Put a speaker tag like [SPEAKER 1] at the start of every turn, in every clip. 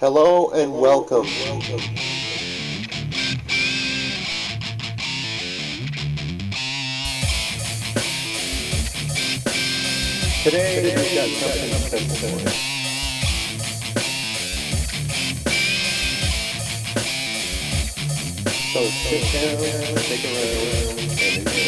[SPEAKER 1] Hello and welcome. Today we've got something simple for you. So sit down, take a round, and enjoy.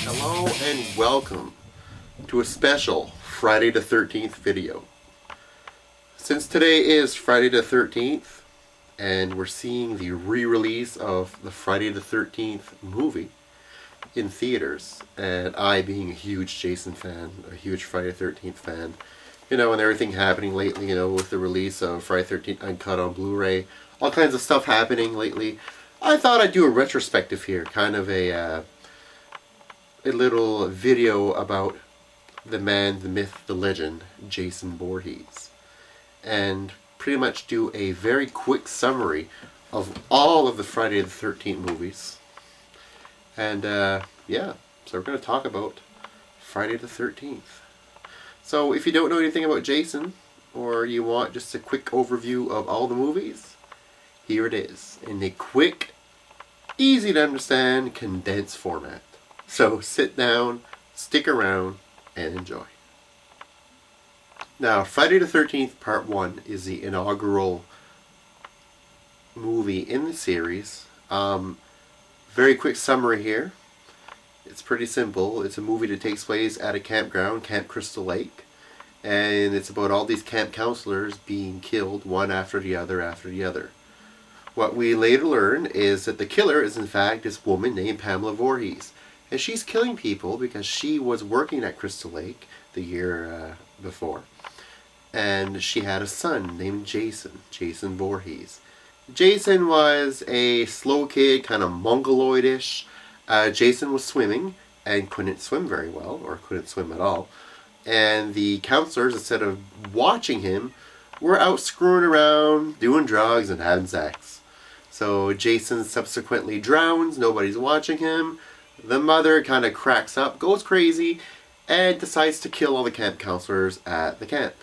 [SPEAKER 2] Hello and welcome to a special Friday the 13th video. Since today is Friday the 13th and we're seeing the re-release of the Friday the 13th movie in theaters, and I being a huge Jason fan, a huge Friday the 13th fan, and everything happening lately, with the release of Friday the 13th Uncut on Blu-ray, all kinds of stuff happening lately, I thought I'd do a retrospective here, kind of a little video about the man, the myth, the legend, Jason Voorhese. And pretty much do a very quick summary of all of the Friday the 13th movies. And so we're going to talk about Friday the 13th. So if you don't know anything about Jason, or you want just a quick overview of all the movies, here it is, in a quick, easy to understand, condensed format. So sit down, stick around, and enjoy. Now, Friday the 13th Part 1 is the inaugural movie in the series. Very quick summary here. It's pretty simple. It's a movie that takes place at a campground, Camp Crystal Lake. And it's about all these camp counselors being killed one after the other. What we later learn is that the killer is in fact this woman named Pamela Voorhese. And she's killing people because she was working at Crystal Lake the year before. And she had a son named Jason Voorhese. Jason was a slow kid, kind of mongoloidish. Jason was swimming and couldn't swim very well, or couldn't swim at all. And the counselors, instead of watching him, were out screwing around, doing drugs, and having sex. So Jason subsequently drowns, nobody's watching him. The mother kind of cracks up, goes crazy, and decides to kill all the camp counselors at the camp.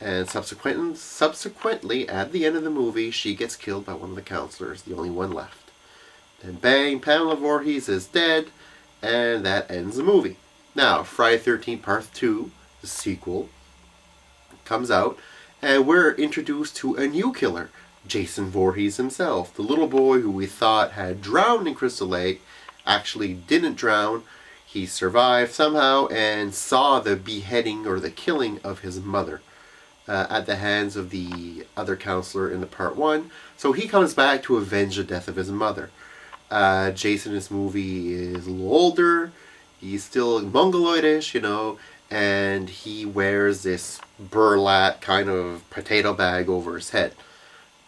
[SPEAKER 2] And subsequently, at the end of the movie, she gets killed by one of the counselors, the only one left. Then bang, Pamela Voorhese is dead, and that ends the movie. Now, Friday the 13th Part 2, the sequel, comes out, and we're introduced to a new killer, Jason Voorhese himself. The little boy who we thought had drowned in Crystal Lake actually didn't drown. He survived somehow and saw the beheading or the killing of his mother at the hands of the other counselor in the Part 1. So he comes back to avenge the death of his mother. Jason in this movie is a little older. He's still mongoloidish, and he wears this burlap kind of potato bag over his head,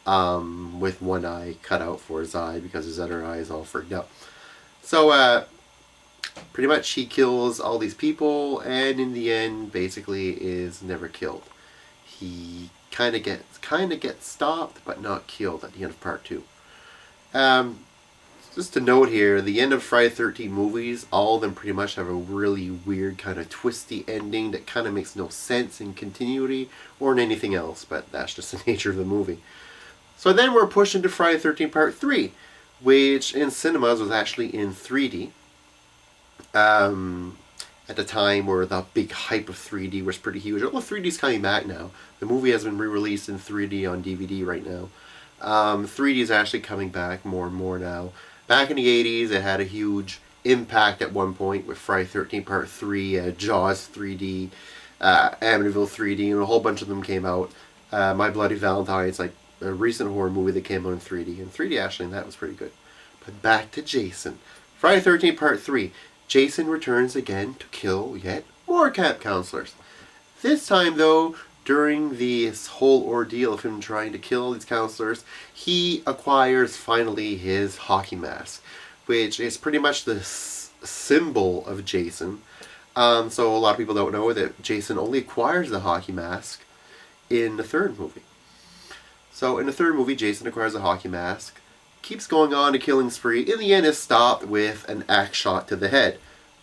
[SPEAKER 2] with one eye cut out for his eye because his other eye is all freaked out. So pretty much he kills all these people, and in the end basically is never killed. He kind of gets stopped but not killed at the end of Part 2. Just to note here, the end of Friday the 13th movies, all of them pretty much have a really weird kind of twisty ending that kind of makes no sense in continuity or in anything else, but that's just the nature of the movie. So then we're pushed into Friday the 13th Part 3, which in cinemas was actually in 3D. At the time where the big hype of 3D was pretty huge. Although 3D's coming back now. The movie has been re-released in 3D on DVD right now. 3D is actually coming back more and more now. Back in the 80s, it had a huge impact at one point with Friday the 13th Part 3, Jaws 3D, Amityville 3D, and a whole bunch of them came out. My Bloody Valentine's, like a recent horror movie that came out in 3D. And 3D actually, and that was pretty good. But back to Jason. Friday the 13th Part 3. Jason returns again to kill yet more camp counselors. This time, though, during this whole ordeal of him trying to kill these counselors, he acquires finally his hockey mask, which is pretty much the symbol of Jason. So a lot of people don't know that Jason only acquires the hockey mask in the third movie. So in the third movie, Jason acquires a hockey mask, keeps going on a killing spree, in the end is stopped with an axe shot to the head,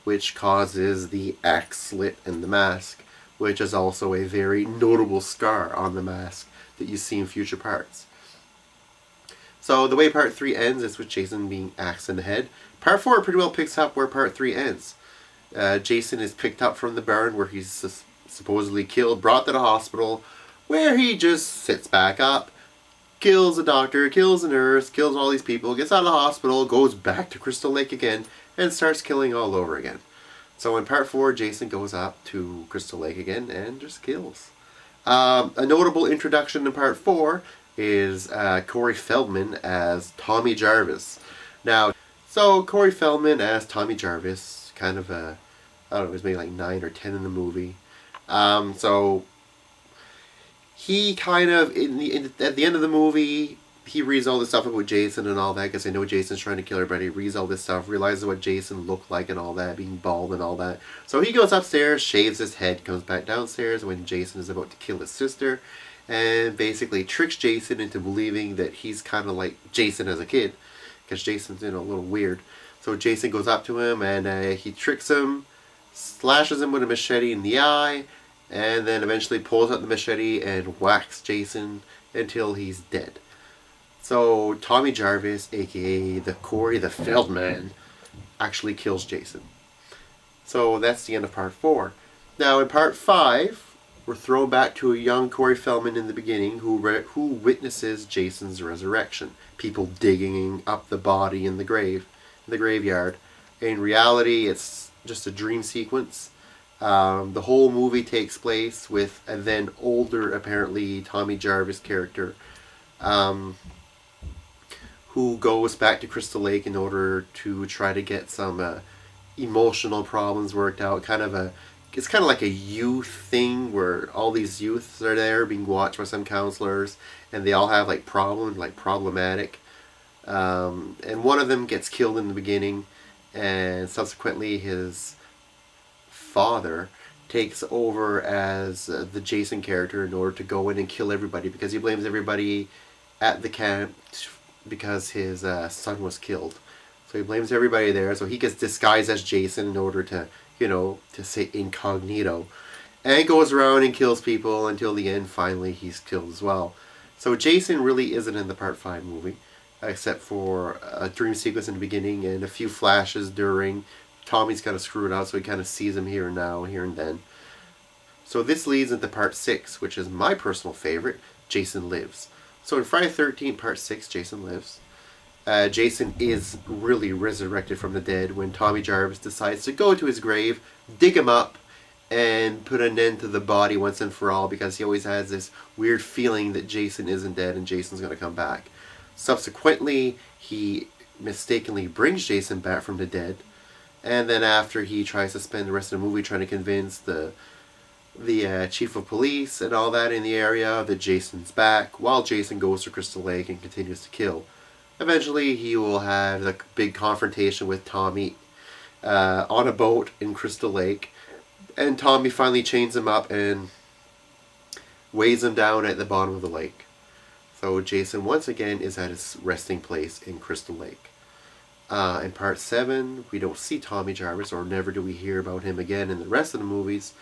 [SPEAKER 2] which causes the axe slit in the mask, which is also a very notable scar on the mask that you see in future parts. So the way part 3 ends is with Jason being axed in the head. Part 4 pretty well picks up where part 3 ends. Jason is picked up from the barn where he's supposedly killed, brought to the hospital, where he just sits back up, kills a doctor, kills a nurse, kills all these people, gets out of the hospital, goes back to Crystal Lake again, and starts killing all over again. So in part 4, Jason goes up to Crystal Lake again and just kills. A notable introduction in part 4 is Corey Feldman as Tommy Jarvis. Now, so Corey Feldman as Tommy Jarvis, kind of I don't know, it was maybe like 9 or 10 in the movie. So he kind of, at the end of the movie, he reads all this stuff about Jason and all that, because I know Jason's trying to kill everybody, reads all this stuff, realizes what Jason looked like and all that, being bald and all that. So he goes upstairs, shaves his head, comes back downstairs when Jason is about to kill his sister, and basically tricks Jason into believing that he's kind of like Jason as a kid, because Jason's a little weird. So Jason goes up to him and he tricks him, slashes him with a machete in the eye, and then eventually pulls out the machete and whacks Jason until he's dead. So Tommy Jarvis, aka the Corey the Feldman, actually kills Jason. So that's the end of part 4. Now in part 5, we're thrown back to a young Corey Feldman in the beginning who witnesses Jason's resurrection. People digging up the body in the graveyard. In reality, it's just a dream sequence. The whole movie takes place with a then older, apparently, Tommy Jarvis character, who goes back to Crystal Lake in order to try to get some emotional problems worked out. It's kind of like a youth thing where all these youths are there being watched by some counselors, and they all have problematic. And one of them gets killed in the beginning, and subsequently his father takes over as the Jason character in order to go in and kill everybody, because he blames everybody at the camp because his son was killed. So he blames everybody there, so he gets disguised as Jason in order to, to say incognito, and goes around and kills people until the end. Finally he's killed as well. So Jason really isn't in the part 5 movie, except for a dream sequence in the beginning and a few flashes during. Tommy's kind of screwed out, so he kind of sees him here and now, here and then. So this leads into part 6, which is my personal favorite, Jason Lives. So in Friday the 13th, part 6, Jason Lives. Jason is really resurrected from the dead when Tommy Jarvis decides to go to his grave, dig him up, and put an end to the body once and for all, because he always has this weird feeling that Jason isn't dead and Jason's going to come back. Subsequently, he mistakenly brings Jason back from the dead, and then after he tries to spend the rest of the movie trying to convince the chief of police and all that in the area that Jason's back, while Jason goes to Crystal Lake and continues to kill. Eventually he will have a big confrontation with Tommy on a boat in Crystal Lake, and Tommy finally chains him up and weighs him down at the bottom of the lake. So Jason once again is at his resting place in Crystal Lake. In part 7, we don't see Tommy Jarvis, or never do we hear about him again in the rest of the movies.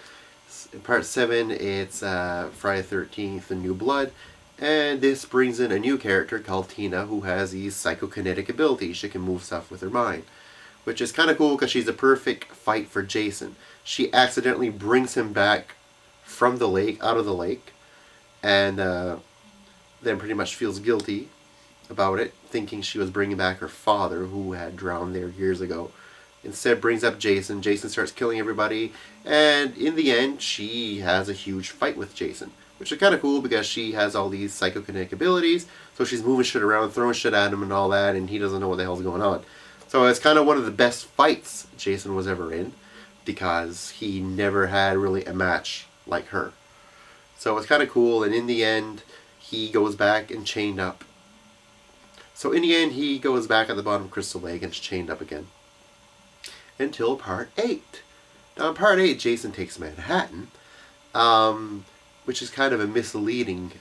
[SPEAKER 2] In part 7, it's Friday the 13th, The New Blood, and this brings in a new character called Tina, who has these psychokinetic abilities. She can move stuff with her mind, which is kind of cool because she's a perfect fight for Jason. She accidentally brings him back from the lake, out of the lake, and then pretty much feels guilty about it, thinking she was bringing back her father, who had drowned there years ago. Instead brings up Jason. Jason starts killing everybody, and in the end she has a huge fight with Jason, which is kind of cool because she has all these psychokinetic abilities, so she's moving shit around, throwing shit at him and all that, and he doesn't know what the hell's going on. So it's kind of one of the best fights Jason was ever in, because he never had really a match like her. So it's kind of cool, and in the end he goes back and chained up. So in the end he goes back at the bottom of Crystal Lake and is chained up again. Until part 8. Now in part 8, Jason Takes Manhattan, which is kind of a misleading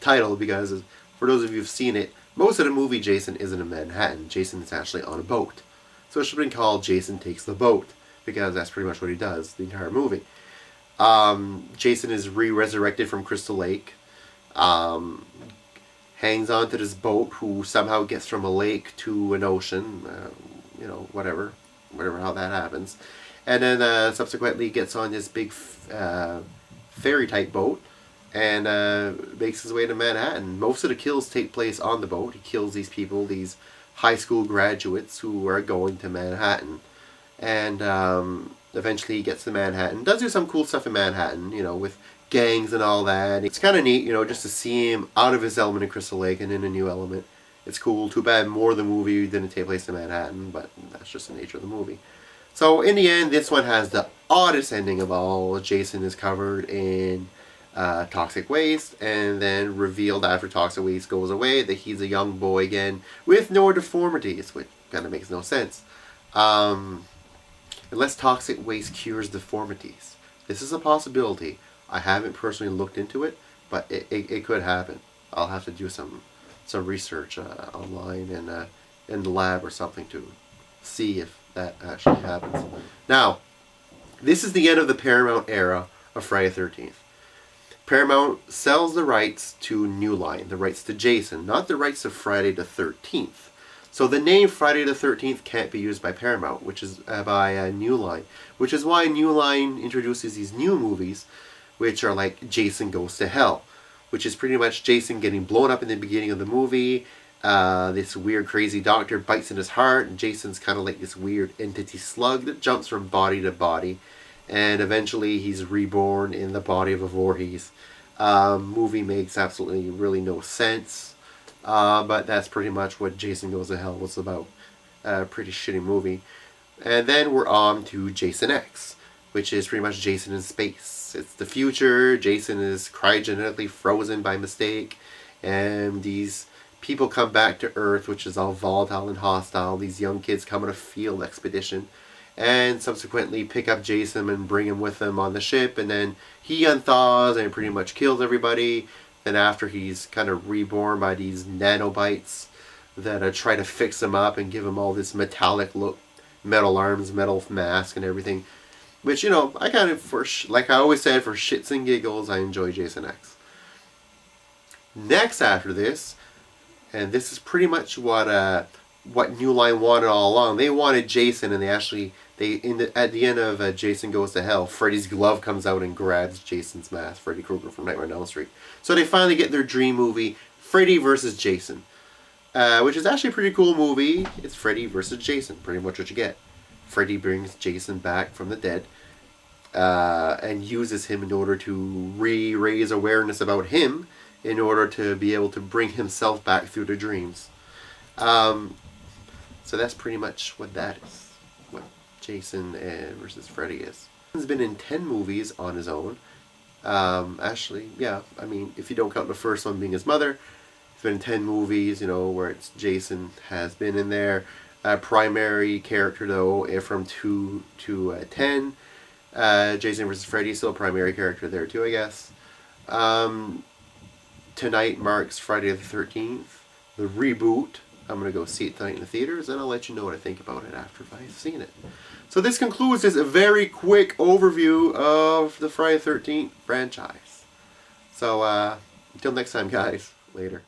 [SPEAKER 2] title, because for those of you who've seen it, most of the movie Jason isn't in Manhattan. Jason is actually on a boat. So it should have been called Jason Takes the Boat, because that's pretty much what he does the entire movie. Jason is re-resurrected from Crystal Lake. Hangs onto this boat, who somehow gets from a lake to an ocean, whatever how that happens, and then subsequently gets on this big ferry type boat and makes his way to Manhattan. Most of the kills take place on the boat. He kills these people, these high school graduates who are going to Manhattan, and eventually he gets to Manhattan. Does do some cool stuff in Manhattan, with gangs and all that. It's kind of neat, just to see him out of his element in Crystal Lake and in a new element. It's cool. Too bad more of the movie didn't take place in Manhattan, but that's just the nature of the movie. So in the end, this one has the oddest ending of all. Jason is covered in toxic waste, and then revealed after toxic waste goes away that he's a young boy again with no deformities, which kind of makes no sense. Unless toxic waste cures deformities. This is a possibility. I haven't personally looked into it, but it could happen. I'll have to do some research online and in the lab or something to see if that actually happens. Now, this is the end of the Paramount era of Friday the 13th. Paramount sells the rights to New Line, the rights to Jason, not the rights to Friday the 13th. So the name Friday the 13th can't be used by Paramount, which is by New Line, which is why New Line introduces these new movies, which are like Jason Goes to Hell, which is pretty much Jason getting blown up in the beginning of the movie. This weird, crazy doctor bites in his heart, and Jason's kind of like this weird entity slug that jumps from body to body, and eventually he's reborn in the body of a Voorhese. Movie makes absolutely really no sense, but that's pretty much what Jason Goes to Hell was about. Pretty shitty movie. And then we're on to Jason X, which is pretty much Jason in space. It's the future. Jason is cryogenetically frozen by mistake, and these people come back to Earth, which is all volatile and hostile. These young kids come on a field expedition and subsequently pick up Jason and bring him with them on the ship, and then he unthaws and pretty much kills everybody. Then after, he's kind of reborn by these nanobites that try to fix him up and give him all this metallic look, metal arms, metal mask and everything. Which, I kind of, like I always said, for shits and giggles, I enjoy Jason X. Next after this, and this is pretty much what New Line wanted all along. They wanted Jason, and at the end of Jason Goes to Hell, Freddy's glove comes out and grabs Jason's mask, Freddy Krueger from Nightmare on Elm Street. So they finally get their dream movie, Freddy vs. Jason, which is actually a pretty cool movie. It's Freddy vs. Jason, pretty much what you get. Freddy brings Jason back from the dead and uses him in order to raise awareness about him in order to be able to bring himself back through the dreams. So that's pretty much what that is, what Jason versus Freddy is. He's been in 10 movies on his own. Actually, yeah, I mean, if you don't count the first one being his mother, he's been in 10 movies, where it's Jason has been in there. Primary character though, from 2 to 10. Jason vs. Freddy is still a primary character there too, I guess. Tonight marks Friday the 13th, the reboot. I'm going to go see it tonight in the theaters, and I'll let you know what I think about it after I've seen it. So this concludes this very quick overview of the Friday the 13th franchise. So until next time, guys. Later.